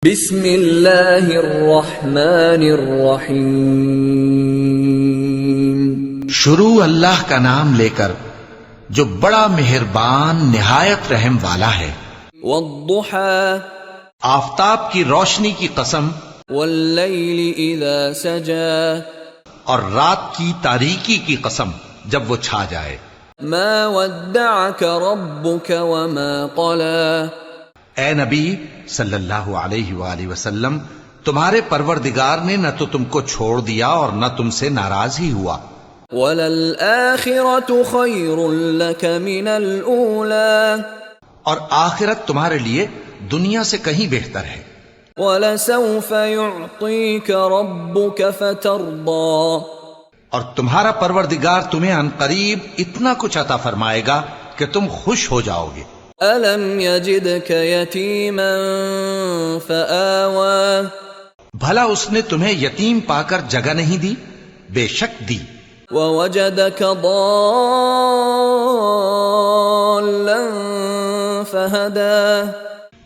بسم اللہ الرحمن الرحیم۔ شروع اللہ کا نام لے کر جو بڑا مہربان نہایت رحم والا ہے۔ والضحى، آفتاب کی روشنی کی قسم، واللیل اذا سجا، اور رات کی تاریکی کی قسم جب وہ چھا جائے۔ ما ودعك ربك وما قلى، اے نبی صلی اللہ علیہ وآلہ وسلم، تمہارے پروردگار نے نہ تو تم کو چھوڑ دیا اور نہ تم سے ناراض ہی ہوا۔ وَلَلْآخِرَةُ خَيْرٌ لَكَ مِنَ الْأُولَى، اور آخرت تمہارے لیے دنیا سے کہیں بہتر ہے۔ وَلَسَوْفَ يُعْطِيكَ رَبُّكَ فَتَرْضَى، اور تمہارا پروردگار تمہیں عنقریب اتنا کچھ عطا فرمائے گا کہ تم خوش ہو جاؤ گے۔ أَلَمْ يَجِدْكَ يَتِيمًا فَآوَى، بھلا اس نے تمہیں یتیم پا کر جگہ نہیں دی؟ بے شک دی۔ وَوَجَدَكَ ضَالًّا فَهَدَى،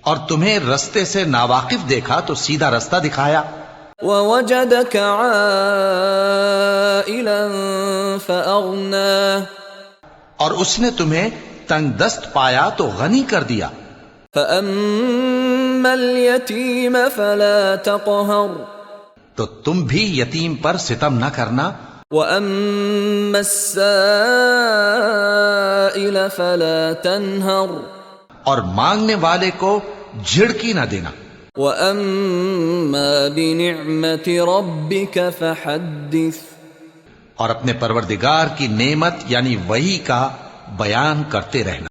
اور تمہیں رستے سے ناواقف دیکھا تو سیدھا رستہ دکھایا۔ وَوَجَدَكَ عَائِلًا فَأَغْنَى، اور اس نے تمہیں تنگ دست پایا تو غنی کر دیا۔ فَأَمَّا الْيَتِيمَ فَلَا تَقْهَرْ، تو تم بھی یتیم پر ستم نہ کرنا۔ وَأَمَّا السَّائِلَ فَلَا تَنْهَرْ، اور مانگنے والے کو جھڑکی نہ دینا۔ وَأَمَّا بِنِعْمَةِ رَبِّكَ فَحَدِّثْ، اور اپنے پروردگار کی نعمت یعنی وحی کا بیان کرتے رہنا۔